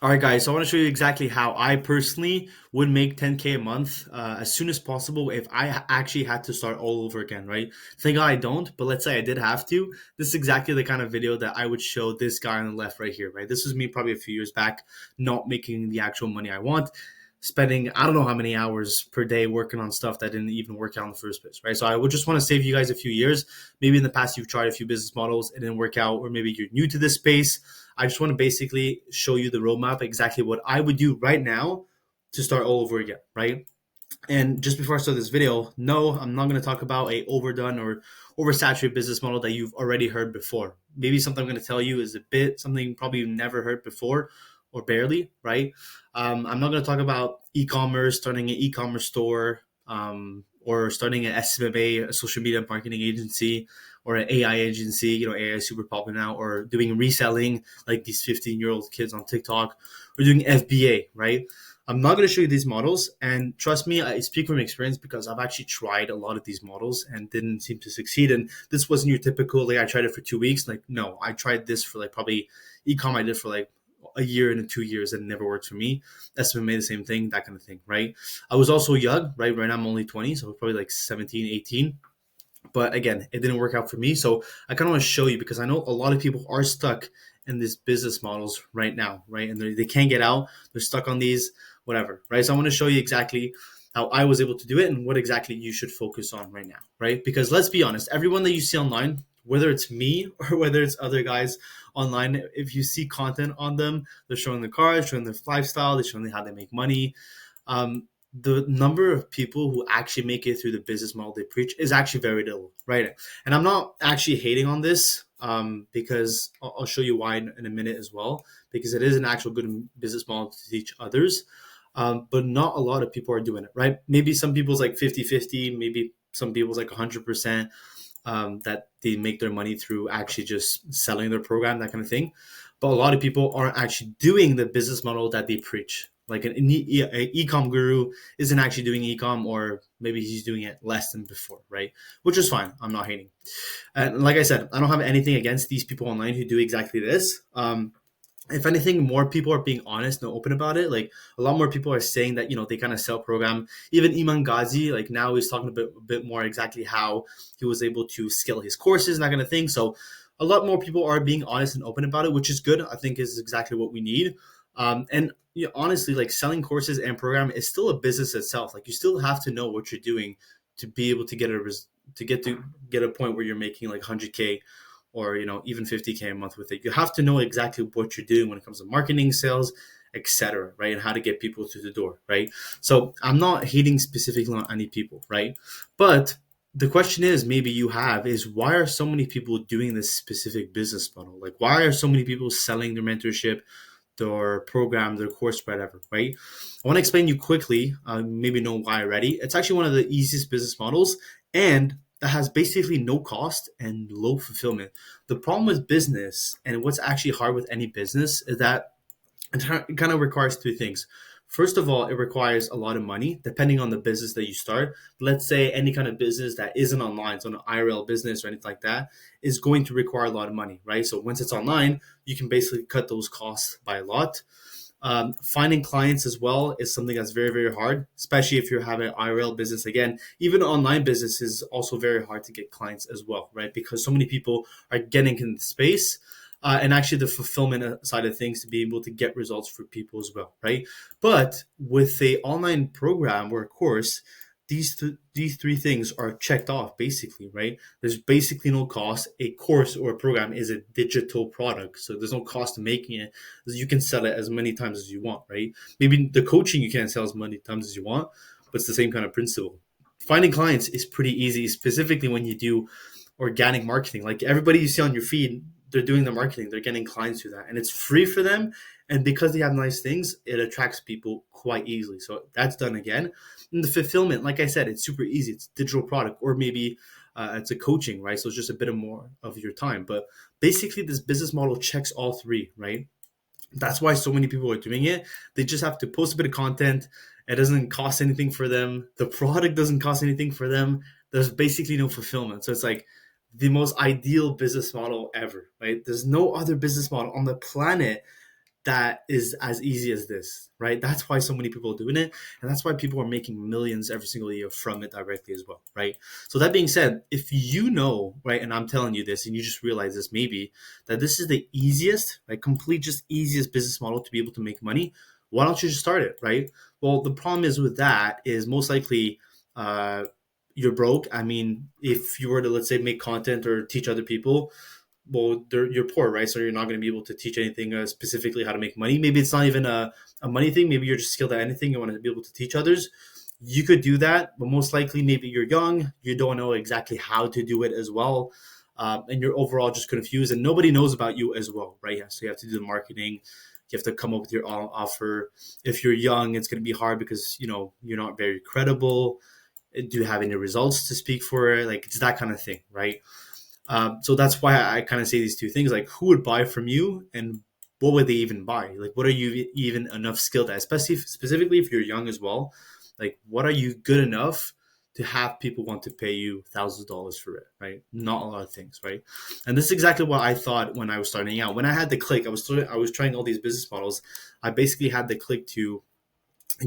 All right, guys. So I want to show you exactly how I personally would make 10K a month as soon as possible if I actually had to start all over again, right? Thank God I don't, but let's say I did have to. This is exactly the kind of video that I would show this guy on the left right here, right? This was me probably a few years back, not making the actual money I want, spending I don't know how many hours per day working on stuff that didn't even work out in the first place, right? So I would just want to save you guys a few years. Maybe in the past you've tried a few business models, it didn't work out, or maybe you're new to this space. I just want to basically show you the roadmap, exactly what I would do right now to start all over again, right? And just before I start this video, no, I'm not going to talk about a overdone or oversaturated business model that you've already heard before. Maybe something I'm going to tell you is a bit something probably you've never heard before or barely, right? I'm not going to talk about e-commerce, starting an e-commerce store, or starting an SMMA, a social media marketing agency, or an AI agency. AI is super popular now, or doing reselling like these 15-year-old kids on TikTok, or doing FBA, right? I'm not going to show you these models. And trust me, I speak from experience because I've actually tried a lot of these models and didn't seem to succeed. And this wasn't your typical, like, I tried it for 2 weeks. Like, no, I tried this for like probably ecom, I did for like a year and 2 years, and it never worked for me. SMA, the same thing, that kind of thing, right? I was also young, right? Right now I'm only 20, so probably like 17, 18. But again, it didn't work out for me. So I kind of want to show you because I know a lot of people are stuck in these business models right now, right? And they can't get out. They're stuck on these, whatever, right? So I want to show you exactly how I was able to do it and what exactly you should focus on right now, right? Because let's be honest, everyone that you see online, whether it's me or whether it's other guys online, if you see content on them, they're showing the cars, showing their lifestyle, they're showing how they make money. The number of people who actually make it through the business model they preach is actually very little, right? And I'm not actually hating on this, because I'll show you why in a minute as well, because it is an actual good business model to teach others. But not a lot of people are doing it, right? Maybe some people's like 50-50, maybe some people's like 100%, that they make their money through actually just selling their program, that kind of thing. But a lot of people aren't actually doing the business model that they preach. Like an e-com guru isn't actually doing e-com, or maybe he's doing it less than before, right? Which is fine. I'm not hating. And like I said, I don't have anything against these people online who do exactly this. If anything, more people are being honest and open about it. Like, a lot more people are saying that they kind of sell program. Even Iman Ghazi, like, now he's talking a bit more exactly how he was able to scale his courses and that kind of thing. So a lot more people are being honest and open about it, which is good. I think is exactly what we need. And honestly, like, selling courses and program is still a business itself. Like, you still have to know what you're doing to be able to get a point where you're making like 100K, or even 50K a month with it. You have to know exactly what you're doing when it comes to marketing, sales, etc., right? And how to get people through the door, right? So I'm not hating specifically on any people, right? But the question is, maybe you have, is why are so many people doing this specific business model? Like, why are so many people selling their mentorship, their program, their course, whatever, right? I want to explain you quickly, maybe know why already. It's actually one of the easiest business models, and that has basically no cost and low fulfillment. The problem with business, and what's actually hard with any business, is that it kind of requires three things. First of all, it requires a lot of money, depending on the business that you start. Let's say any kind of business that isn't online, so an IRL business or anything like that, is going to require a lot of money, right? So once it's online, you can basically cut those costs by a lot. Finding clients as well is something that's very, very hard, especially if you're having an IRL business. Again, even online business is also very hard to get clients as well, right? Because so many people are getting in the space, and actually the fulfillment side of things to be able to get results for people as well, right? But with a online program or a course, these three things are checked off basically, right? There's basically no cost. A course or a program is a digital product, so there's no cost to making it. You can sell it as many times as you want, right? Maybe the coaching you can't sell as many times as you want, but it's the same kind of principle. Finding clients is pretty easy, specifically when you do organic marketing. Like, everybody you see on your feed, they're doing the marketing, they're getting clients through that, and it's free for them. And because they have nice things, it attracts people quite easily. So that's done again. And the fulfillment, like I said, it's super easy. It's a digital product, or maybe it's a coaching, right? So it's just a bit of more of your time. But basically, this business model checks all three, right? That's why so many people are doing it. They just have to post a bit of content. It doesn't cost anything for them. The product doesn't cost anything for them. There's basically no fulfillment. So it's like the most ideal business model ever, right? There's no other business model on the planet that is as easy as this, right? That's why so many people are doing it, and that's why people are making millions every single year from it directly as well, right? So that being said, if you know, right, and I'm telling you this, and you just realize this maybe that this is the easiest, like complete just easiest business model to be able to make money, why don't you just start it, right? Well, the problem is with that is most likely uh, you're broke. I mean, if you were to let's say make content or teach other people, well, you're poor, right? So you're not going to be able to teach anything specifically how to make money. Maybe it's not even a money thing. Maybe you're just skilled at anything. You want to be able to teach others. You could do that, but most likely, maybe you're young. You don't know exactly how to do it as well. And you're overall just confused, and nobody knows about you as well, right? So you have to do the marketing. You have to come up with your own offer. If you're young, it's going to be hard because you're not very credible. Do you have any results to speak for it? Like it's that kind of thing, right? So that's why I kind of say these two things, like who would buy from you and what would they even buy? Like, what are you even enough skilled at, especially specifically if you're young as well? Like, what are you good enough to have people want to pay you thousands of dollars for it, right? Not a lot of things, right? And this is exactly what I thought when I was starting out. When I had the click, I was trying all these business models. I basically had the click to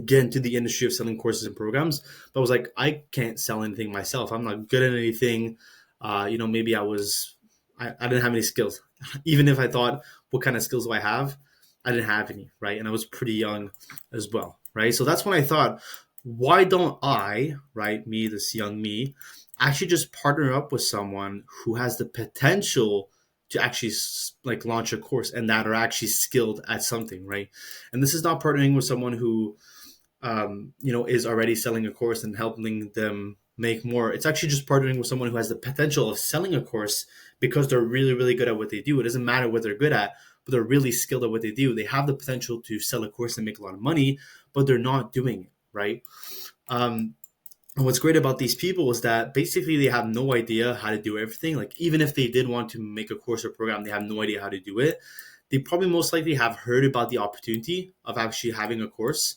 get into the industry of selling courses and programs. But I was like, I can't sell anything myself. I'm not good at anything. Maybe I didn't have any skills. Even if I thought, what kind of skills do I have? I didn't have any, right? And I was pretty young as well, right? So that's when I thought, why don't I, right, me, this young me, actually just partner up with someone who has the potential to actually like launch a course and that are actually skilled at something, right? And this is not partnering with someone who is already selling a course and helping them make more. It's actually just partnering with someone who has the potential of selling a course because they're really, really good at what they do. It doesn't matter what they're good at, but they're really skilled at what they do. They have the potential to sell a course and make a lot of money, but they're not doing it, right? Um, and what's great about these people is that basically they have no idea how to do everything. Like even if they did want to make a course or program, they have no idea how to do it. They probably most likely have heard about the opportunity of actually having a course,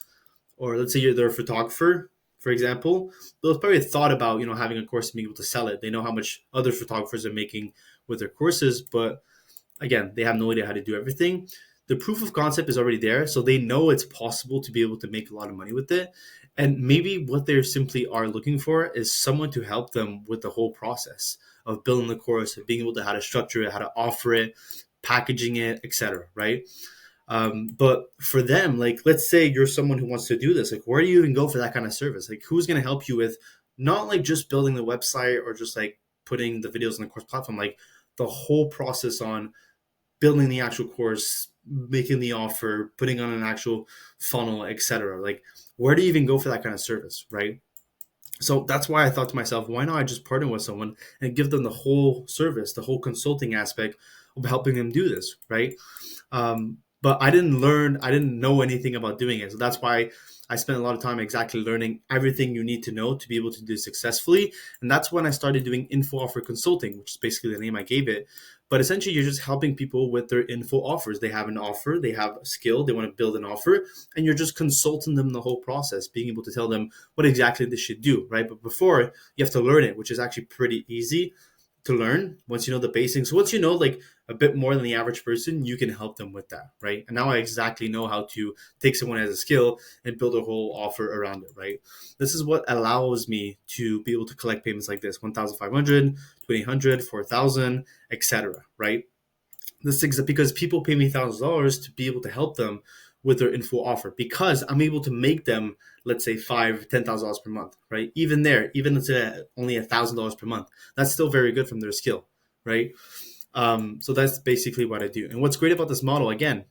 or let's say they're a photographer, for example, they'll probably thought about having a course and being able to sell it. They know how much other photographers are making with their courses, but again, they have no idea how to do everything. The proof of concept is already there, so they know it's possible to be able to make a lot of money with it. And maybe what they simply are looking for is someone to help them with the whole process of building the course, of being able to how to structure it, how to offer it, packaging it, etc. Right? But for them, like, let's say you're someone who wants to do this, like, where do you even go for that kind of service? Like, who's going to help you with not like just building the website or just like putting the videos on the course platform, like the whole process on building the actual course, making the offer, putting on an actual funnel, etc. Like, where do you even go for that kind of service, right? So that's why I thought to myself, why not I just partner with someone and give them the whole service, the whole consulting aspect of helping them do this, right? But I didn't know anything about doing it. So that's why I spent a lot of time exactly learning everything you need to know to be able to do it successfully. And that's when I started doing info offer consulting, which is basically the name I gave it. But essentially, you're just helping people with their info offers. They have an offer, they have a skill, they want to build an offer, and you're just consulting them the whole process, being able to tell them what exactly they should do, right? But before, you have to learn it, which is actually pretty easy to learn once you know the basics. Once you know like a bit more than the average person, you can help them with that, right? And now I exactly know how to take someone as a skill and build a whole offer around it, right? This is what allows me to be able to collect payments like this: 1,500, 2,800, 4,000, etc. Right? This is because people pay me $1,000 to be able to help them with their info offer, because I'm able to make them, let's say, $5,000, $10,000 per month, right? Even there, even let's say only $1,000 per month, that's still very good from their skill, right? So that's basically what I do. And what's great about this model, again,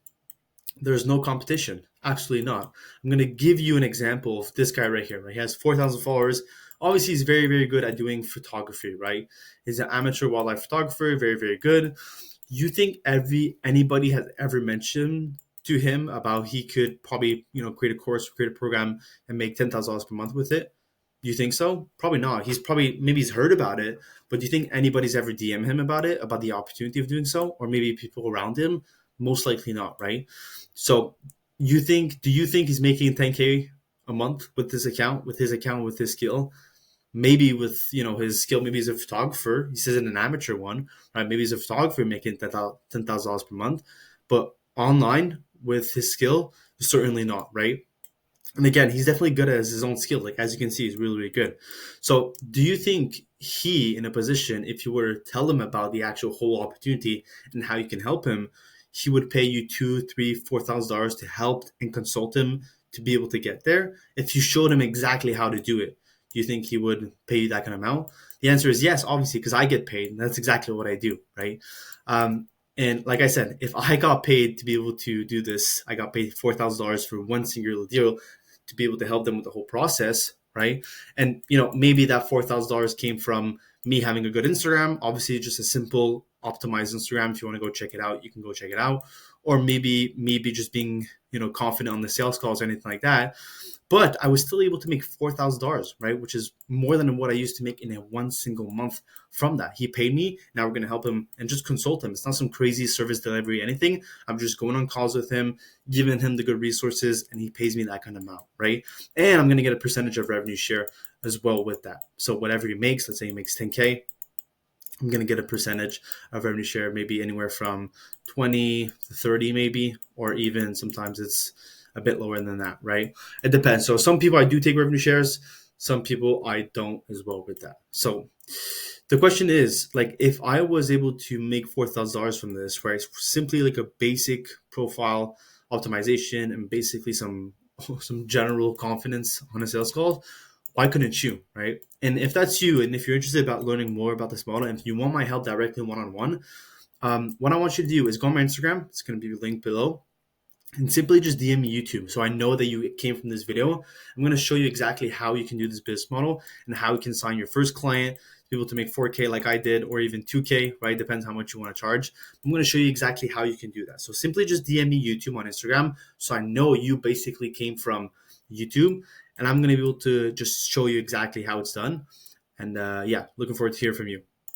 there's no competition. Absolutely not. I'm going to give you an example of this guy right here. Right? He has 4,000 followers. Obviously, he's very, very good at doing photography, right? He's an amateur wildlife photographer, very, very good. You think anybody has ever mentioned to him about he could probably create a course, create a program, and make $10,000 per month with it? Do you think so? Probably not. He's probably maybe he's heard about it, but do you think anybody's ever DM him about it, about the opportunity of doing so, or maybe people around him? Most likely not, right? So do you think he's making 10K a month with this account, with his skill? Maybe with his skill, maybe he's a photographer. He says in an amateur one, right? Maybe he's a photographer making $10,000 per month, but online, with his skill? Certainly not, right? And again, he's definitely good at his own skill. Like as you can see, he's really, really good. So do you think he in a position, if you were to tell him about the actual whole opportunity and how you can help him, he would pay you two, three, $4,000 to help and consult him to be able to get there? If you showed him exactly how to do it, do you think he would pay you that kind of amount? The answer is yes, obviously, because I get paid. And that's exactly what I do, right? And like I said, if I got paid to be able to do this, I got paid $4,000 for one singular deal to be able to help them with the whole process, right? And maybe that $4,000 came from me having a good Instagram. Obviously, just a simple optimized Instagram. If you want to go check it out, you can go check it out. Or maybe just being confident on the sales calls or anything like that. But I was still able to make $4,000, right? Which is more than what I used to make in a one single month from that. He paid me. Now we're going to help him and just consult him. It's not some crazy service delivery, anything. I'm just going on calls with him, giving him the good resources, and he pays me that kind of amount, right? And I'm going to get a percentage of revenue share as well with that. So whatever he makes, let's say he makes 10K, I'm going to get a percentage of revenue share, maybe anywhere from 20 to 30 maybe, or even sometimes it's a bit lower than that, right? It depends. So some people I do take revenue shares, some people I don't as well with that. So the question is, like, if I was able to make $4,000 from this, right? Simply like a basic profile optimization and basically some general confidence on a sales call, why couldn't you, right? And if that's you, and if you're interested about learning more about this model, and if you want my help directly one-on-one, what I want you to do is go on my Instagram. It's going to be linked below, and simply just DM me YouTube. So I know that you came from this video. I'm going to show you exactly how you can do this business model and how you can sign your first client, be able to make 4K like I did, or even 2K, right? Depends how much you want to charge. I'm going to show you exactly how you can do that. So simply just DM me YouTube on Instagram. So I know you basically came from YouTube, and I'm going to be able to just show you exactly how it's done. And yeah, looking forward to hear from you.